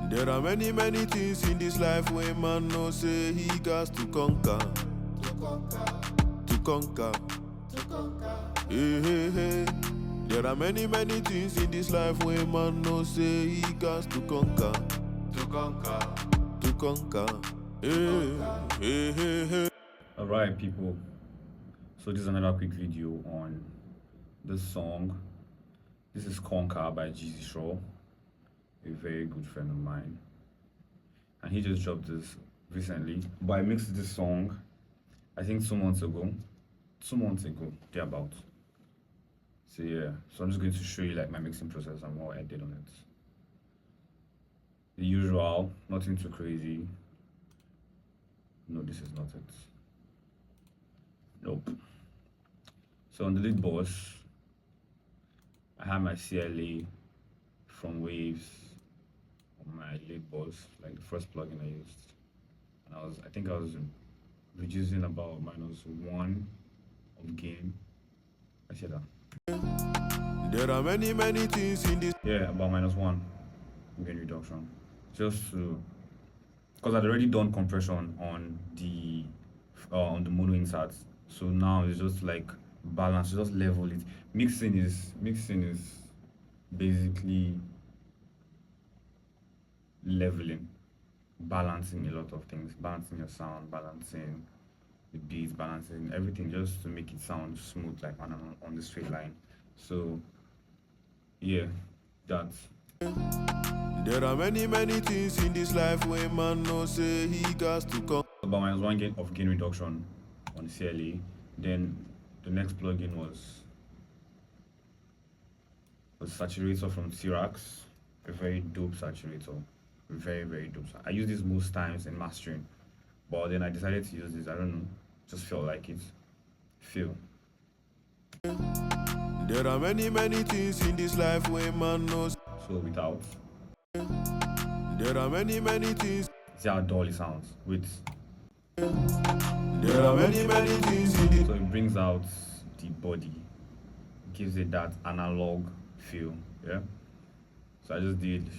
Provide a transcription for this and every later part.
There are many, many things in this life where man no say he got to conquer. To conquer. Hey, hey, hey. There are many, many things in this life where man no say he got to conquer. To conquer. To conquer. Hey, hey, hey, hey. Alright, people. So this is another quick video on this song. This is Conquer by GEEZYSHOORE, a very good friend of mine, and he just dropped this recently. But I mixed this song, I think 2 months ago, thereabout. So yeah, so I'm just going to show you like my mixing process and what I did on it. The usual, nothing too crazy. No, this is not it. Nope. So on the lead boss, I have my CLA from Waves on my lead boss, like the first plugin I used, and I think I was reducing about -1 of gain. I said that. There are many, many things in this. Yeah, about -1 gain reduction, just to, because I'd already done compression on the mono inserts, so now it's just like balance, just level it. Mixing is basically leveling, balancing a lot of things, balancing your sound, balancing the beats, balancing everything, just to make it sound smooth, like on the straight line. So yeah, that's. There are many, many things in this life where man no say he got to conquer. About -1 gain of gain reduction on CLA. Then the next plugin was saturator from T-Rax, a very dope saturator, very dope. I use this most times in mastering, but then I decided to use this. I don't know, just felt like it. There are many, many things in this life where man knows. So without. There are many, many things. See how dull it sounds with. There are many, many things in this. So it brings out the body, gives it that analog feel. Yeah. So I just did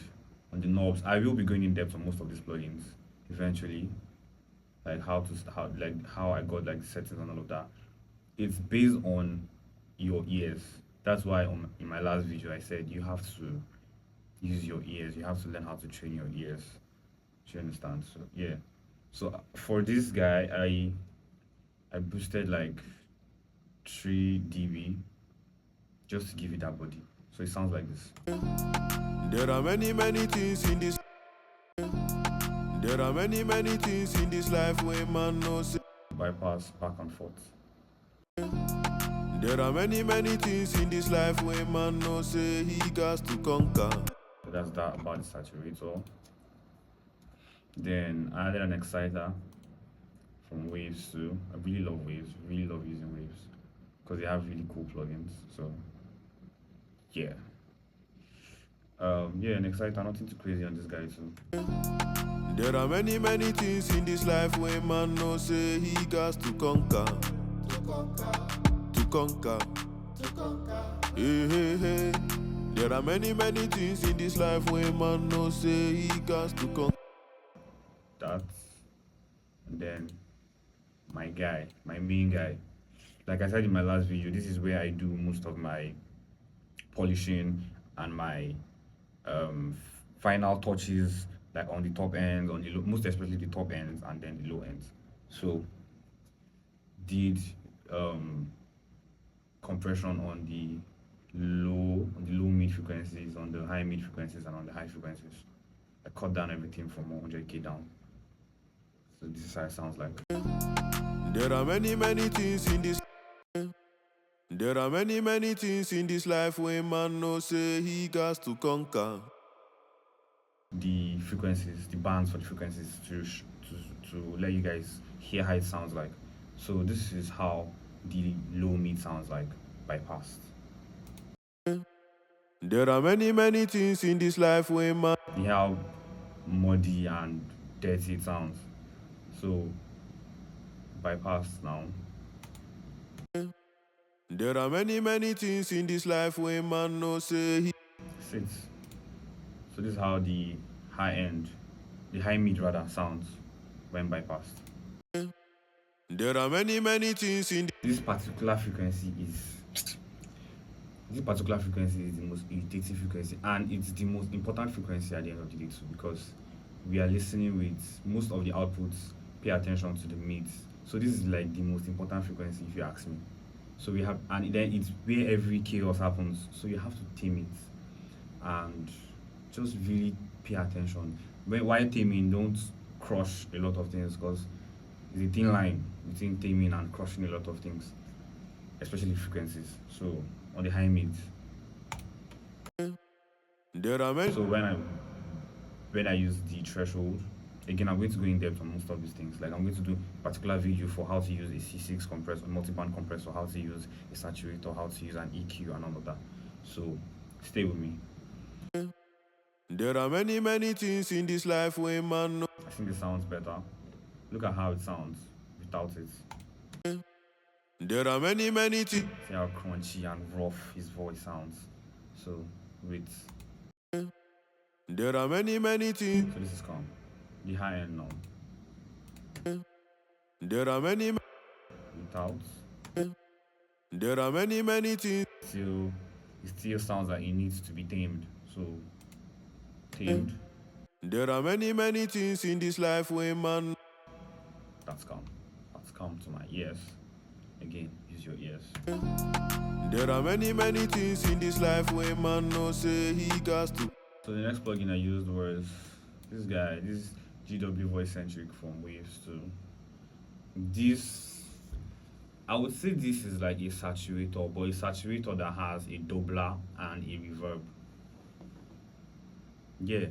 on the knobs. I will be going in depth on most of these plugins eventually, like how I got like the settings and all of that. It's based on your ears. That's why in my last video I said you have to use your ears. You have to learn how to train your ears. Do you understand? So yeah. So for this guy, I boosted like 3 dB just to give it that body. So it sounds like this. There are many, many things in this. There are many, many things in this life where man knows. Bypass back and forth. There are many, many things in this life where man knows say he got to conquer. So that's that about the saturator. Then I added an exciter from Waves too. I really love Waves. Really love using Waves because they have really cool plugins. So yeah. Yeah, an exciter, nothing too crazy on this guy too. There are many, many things in this life where man knows say he got to conquer. To conquer. Hey, hey, hey. There are many, many things in this life where man knows say he got to conquer. That, and then my guy, my main guy. Like I said in my last video, this is where I do most of my polishing and my final touches, like on the top ends, on the most especially the top ends and then the low ends. So did compression on the low mid frequencies, on the high mid frequencies, and on the high frequencies. I cut down everything from 100k down. So this is how it sounds like. There are many, many things in this. There are many, many things in this life where man knows say he got to conquer. The frequencies, the bands for the frequencies to let you guys hear how it sounds like. So this is how the low mid sounds like bypassed. There are many, many things in this life where man. You how muddy and dirty it sounds. So bypassed now. There are many, many things in this life where man knows say he. Sits. So this is how the high end, the high mid rather sounds when bypassed. There are many things in This particular frequency is the most irritating frequency, and it's the most important frequency at the end of the day too, because we are listening with most of the outputs pay attention to the mids. So this is like the most important frequency if you ask me. So we have, and then it's where every chaos happens. So you have to tame it and just really pay attention. While taming, don't crush a lot of things, because it's a thin line between taming and crushing a lot of things, especially frequencies. So on the high mids. there are many So when I use the threshold, again, I'm going to go in depth on most of these things. Like I'm going to do a particular video for how to use a C6 compressor, multi-band compressor, how to use a saturator, how to use an EQ, and all of that. So stay with me. there are many things in this life where man know. I think it sounds better. Look at how it sounds without it. There are many things. See how crunchy and rough his voice sounds. So with There are many things. so this is calm. The high end now. There are many. Without. There are many things. Still, it still sounds like it needs to be tamed. So tamed. There are many things in this life where man. That's calm. That's calm to my ears. Again, use your ears. There are many things in this life where man no say he got to. So the next plugin I used was this guy, this GW Voice Centric from Waves 2. This, I would say this is like a saturator, but a saturator that has a doubler and a reverb. Yeah,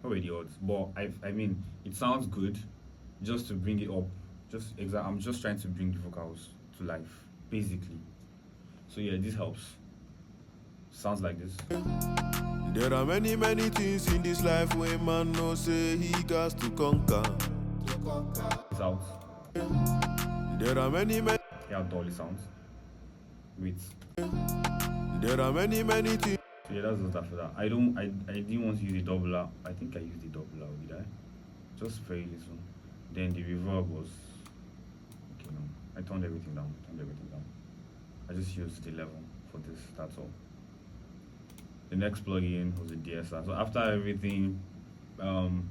probably the odds, but I mean, it sounds good. Just to bring it up, I'm just trying to bring the vocals to life, basically. So yeah, this helps. Sounds like this. There are many things in this life where man no say he got to conquer. It's out. There are many. Yeah, how dull it sounds. Wait. There are many things. So yeah, that's just after that. I didn't want to use the doubler. I think I used the doubler, did I? Just very little. Then the reverb was okay. No, I turned everything down. I just used the level for this. That's all. The next plugin was the DSR. So after everything, the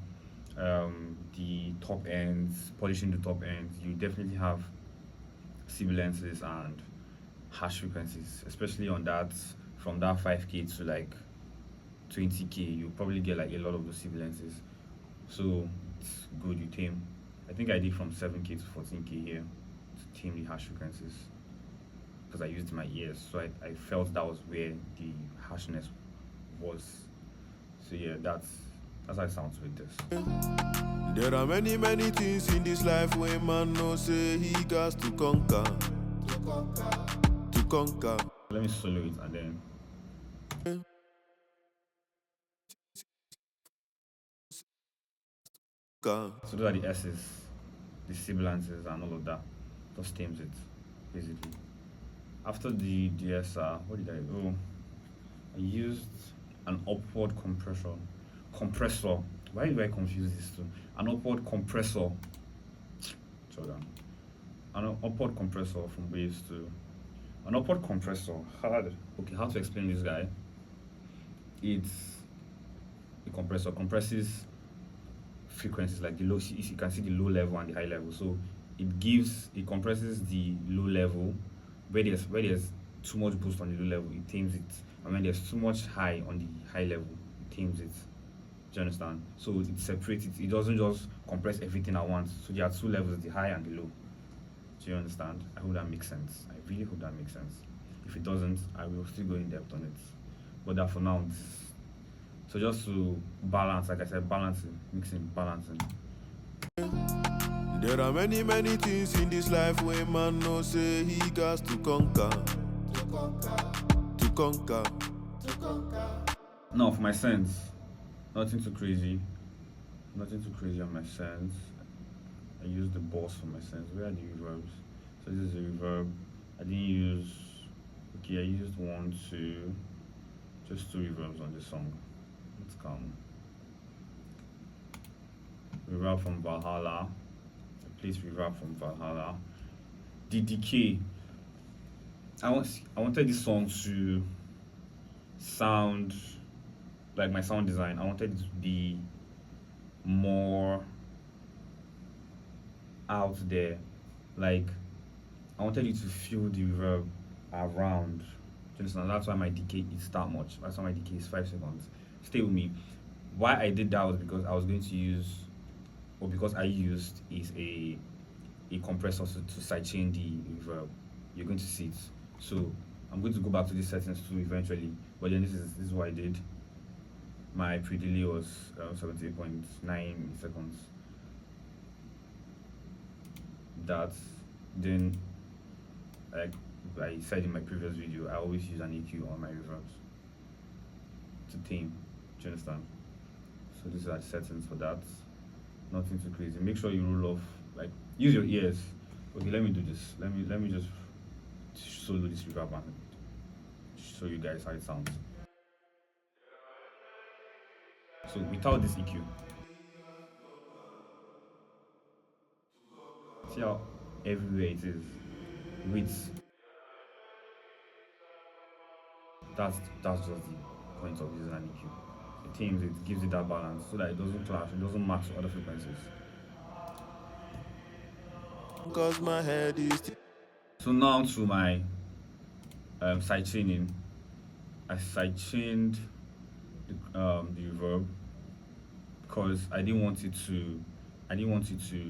top ends, polishing the top ends, you definitely have sibilances and harsh frequencies, especially on that from that 5K to like 20K. You probably get like a lot of those sibilances. So it's good you tame. I think I did from 7K to 14K here to tame the harsh frequencies, because I used my ears, so I felt that was where the harshness was. So yeah, that's how it sounds with this. There are many things in this life where man no say he got to conquer. To conquer. Let me solo it and then. So those are the S's, the sibilances and all of that. Just tames it, basically. After the DSR, what did I do? I used an upward compressor. Why do I confuse these two? An upward compressor. Jordan. An upward compressor from Waves 2. An upward compressor. How to explain this guy? It's a compressor. Compresses frequencies like the low. You can see the low level and the high level. So it compresses the low level where there's too much boost on the low level, it tames it. And when there's too much high on the high level, it tames it. Do you understand? So it separates it. It doesn't just compress everything at once. So there are two levels, the high and the low. Do you understand? I hope that makes sense. I really hope that makes sense. If it doesn't, I will still go in depth on it. But that for now, so just to balance, like I said, balancing, mixing, balancing. There are many things in this life where man no say he got to conquer. To conquer. Now for my sense, nothing too crazy on my sense. I use the boss for my sense. Where are the reverbs? So this is the reverb. I didn't use, okay, I used 1, 2, just 2 reverbs on this song. Let's come. reverb from Valhalla. I placed reverb from Valhalla. The decay. I wanted this song to sound like my sound design. I wanted it to be more out there. Like I wanted you to feel the reverb around. Do you understand? That's why my decay is that much. That's why my decay is 5 seconds. Stay with me. Why I did that was because I was going to use, or because I used, is a compressor to sidechain the reverb. You're going to see it. So I'm going to go back to these settings too eventually. But then this is what I did. My pre-delay was 78.9 seconds. That's then, like I said in my previous video, I always use an EQ on my reverbs to tame. Do you understand? So these are the settings for that. Nothing too crazy. Make sure you roll off, like use your ears. Okay, let me do this. Let me just solo this reverb and show you guys how it sounds. So without this EQ, see how everywhere it is. With that's just the point of using an EQ. It tames it, gives it that balance so that it doesn't clash, it doesn't match other frequencies. Cause my head is So now to my side chaining. I side chained the reverb because I didn't want it to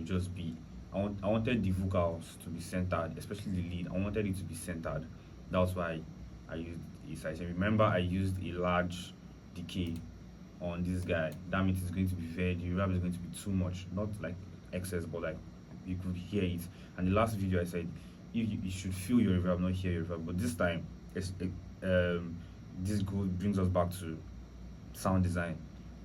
just be. I wanted the vocals to be centered, especially the lead. I wanted it to be centered. That's why I used a side chain. Remember, I used a large decay on this guy. That means it's going to be the reverb is going to be too much, not like excess, but like you could hear it. And the last video I said you should feel your reverb, not hear your reverb. But this time, this brings us back to sound design.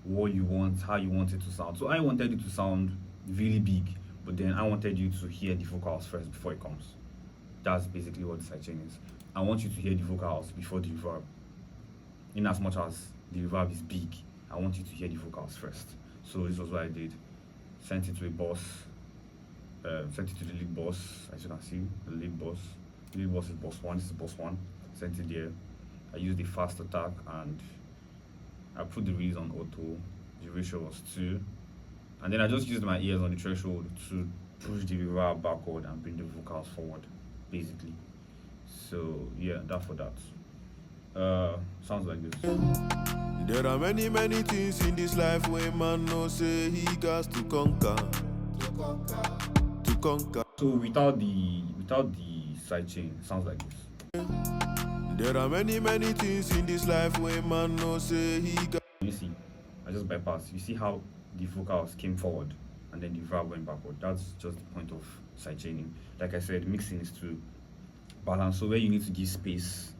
What you want, how you want it to sound. So I wanted it to sound really big, but then I wanted you to hear the vocals first before it comes. That's basically what the sidechain is. I want you to hear the vocals before the reverb. In as much as the reverb is big, I want you to hear the vocals first. So this was what I did. Sent it to a boss. Sent it to the lead boss, as you can see, the lead boss. The lead boss is boss 1, this is boss 1. Sent it there. I used the fast attack and I put the reads on auto. The ratio was 2. And then I just used my ears on the threshold to push the reverb backward and bring the vocals forward, basically. So yeah, that for that. Sounds like this. There are many things in this life where man no say he got to conquer. To conquer. So without the sidechain, sounds like this. There are many things in this life where man no say he got. You see, I just bypassed. You see how the vocals came forward and then the reverb went backward. That's just the point of sidechaining. Like I said, mixing is to balance. So where you need to give space,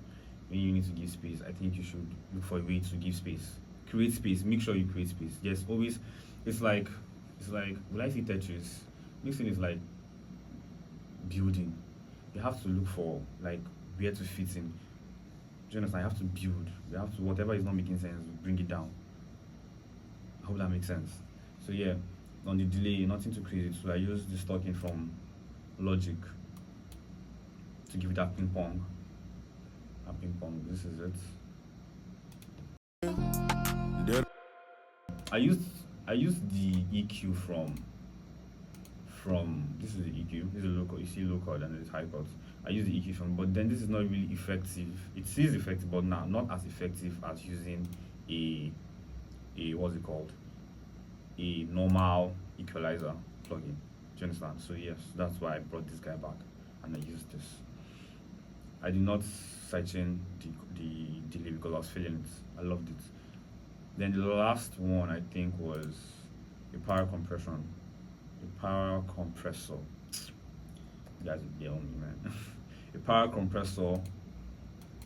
I think you should look for a way to give space. Create space. Make sure you create space. Yes, always. It's like will I say Tetris? Mixing is like building. You have to look for like where to fit in. Do you understand? You have to build. You have to, whatever is not making sense, bring it down. I hope that makes sense. So yeah, on the delay, nothing too crazy. So I use this talking from Logic to give it that ping pong. A ping pong. This is it. There. I used the EQ from this is the EQ. This is low cut. You see low cut and it's high cut. I use the EQ from, but then this is not really effective. It is effective, but not as effective as using a what's it called? A normal equalizer plugin. Do you understand? So yes, that's why I brought this guy back and I used this. I did not sidechain the delay because I was feeling it. I loved it. Then the last one I think was a power compression. A power compressor. You guys are yelling me, man. A power compressor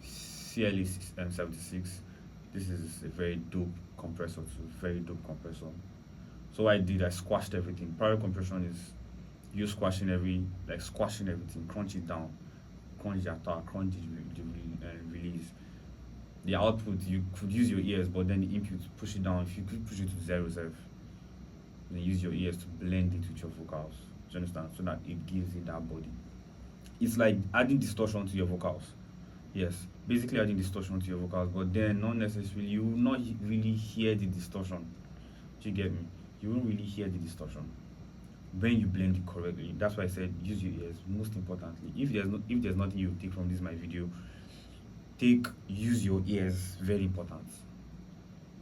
CLE 76. This is a very dope compressor too. Very dope compressor. So what I did, I squashed everything. Power compression is you squashing everything, crunch it down, crunch the attack, crunch the release. The output, you could use your ears, but then the input, push it down. If you could push it to 0, Then use your ears to blend it with your vocals. Do you understand? So that it gives it that body. It's like adding distortion to your vocals. Yes, basically adding distortion to your vocals, but then not necessarily, you will not really hear the distortion. Do you get me? You won't really hear the distortion when you blend it correctly. That's why I said use your ears. Most importantly, if there's nothing you take from this my video, use your ears. Very important.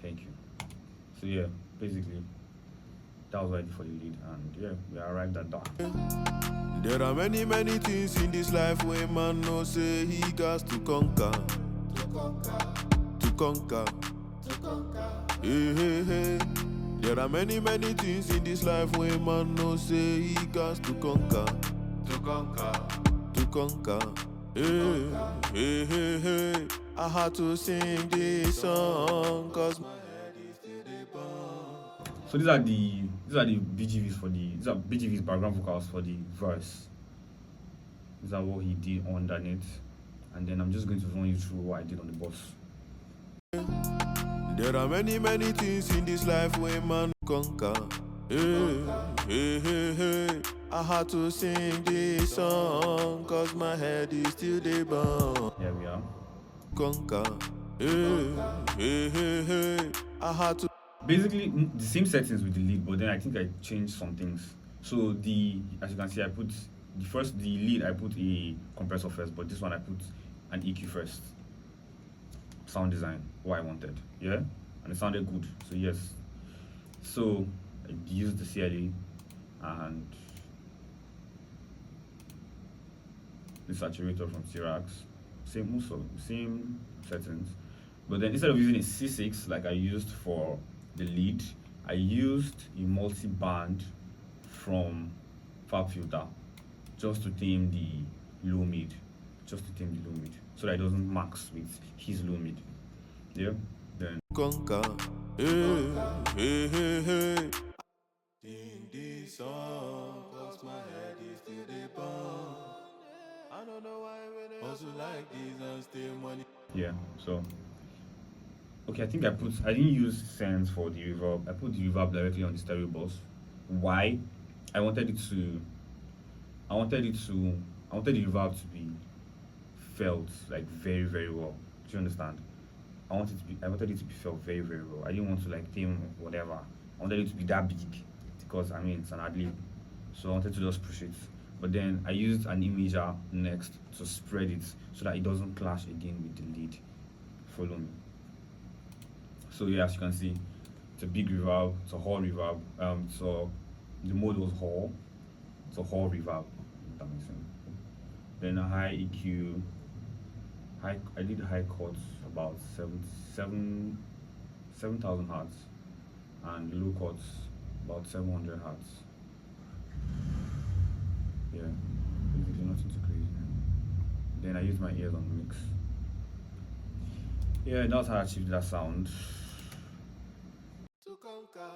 Thank you. So yeah, basically that was what I did for the lead, and yeah, we arrived at that. There are many, many things in this life where man no say he got to conquer. To conquer. Hey, hey, hey. There are many, many things in this life where man no say he got to conquer. To conquer. Hey, hey, hey, hey. I had to sing this song cause my head is still the bomb. So these are the BGVs these are BGVs background vocals for the verse. These are what he did underneath, and then I'm just going to run you through what I did on the boss. There are many, many things in this life where man conquer. Hey, hey, hey, hey. I had to sing this song cause my head is still the bomb. Here we are. Conquer. Hey, hey, hey, hey. I had to. Basically the same settings with the lead, but then I think I changed some things. So as you can see, I put the lead, I put a compressor first, but this one I put an EQ first. Sound design, what I wanted, yeah, and it sounded good. So yes, so I used the CLE and the saturator from T-Rax, same settings, but then instead of using a C6 like I used for the lead, I used a multi-band from FabFilter just to tame the low mid, so that it doesn't max with his low mid. Yeah, then Conquer. Hey, hey, hey, hey. Sing this song cause my head is still the bomb. I don't know why when they also like this and still money. Yeah, so okay, I didn't use Sense for the reverb. I put the reverb directly on the stereo bus. Why? I wanted the reverb to be felt like very, very well. Do you understand? I wanted it to be felt very, very well. I didn't want to like tame whatever. I wanted it to be that big because I mean it's an ad lib. So I wanted to just push it. But then I used an imager next to spread it so that it doesn't clash again with the lead. Follow me. So yeah, as you can see, it's a big reverb, it's a hall reverb. So the mode was hall. It's a hall reverb, if that makes sense. Then a high EQ, I did high cuts about 7,000 hertz, and low cuts about 700 hertz. Yeah, basically nothing too crazy. Then I used my ears on the mix. Yeah, that's how I achieved that sound. To conquer.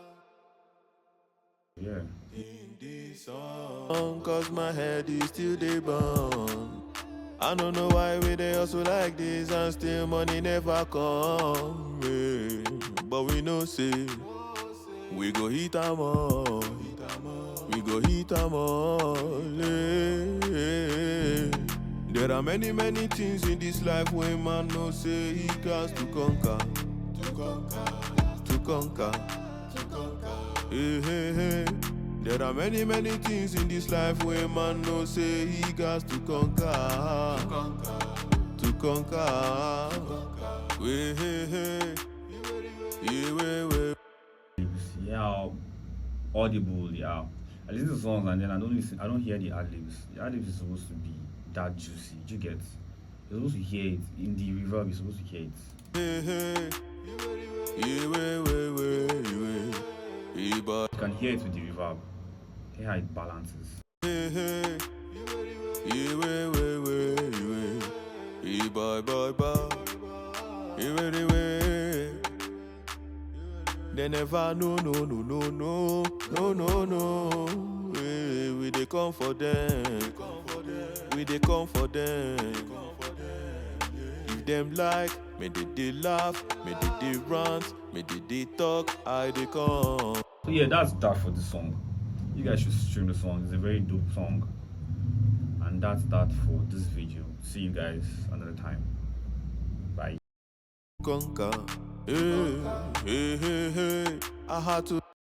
Yeah. In this song cause my head is still the bomb. I don't know why we they also like this and still money never come. Yeah. But we know say we go hit them all. We go hit them all. Yeah. There are many, many things in this life where man no say he got to conquer. To conquer. Hey, hey, hey. There are many, many things in this life where man no say he got to conquer. To conquer. Hey, hey, hey. Yeah, how audible they are. I listen to songs and then I don't hear the ad-libs. The ad-libs is supposed to be that juicy. Do you get? You're supposed to hear it. In the reverb, you're supposed to hear it. Hey, hey. You can hear it with the reverb. Hear how it balances. Hey, hey. Bye, bye, bye. They never no. We they come for them. We they come for them. If them like, may they laugh, may they rant, may they talk, I they come. So yeah, that's that for the song. You guys should stream the song. It's a very dope song. And that's that for this video. See you guys another time. Bye. Conquer. Hey, hey, hey, hey. I had to.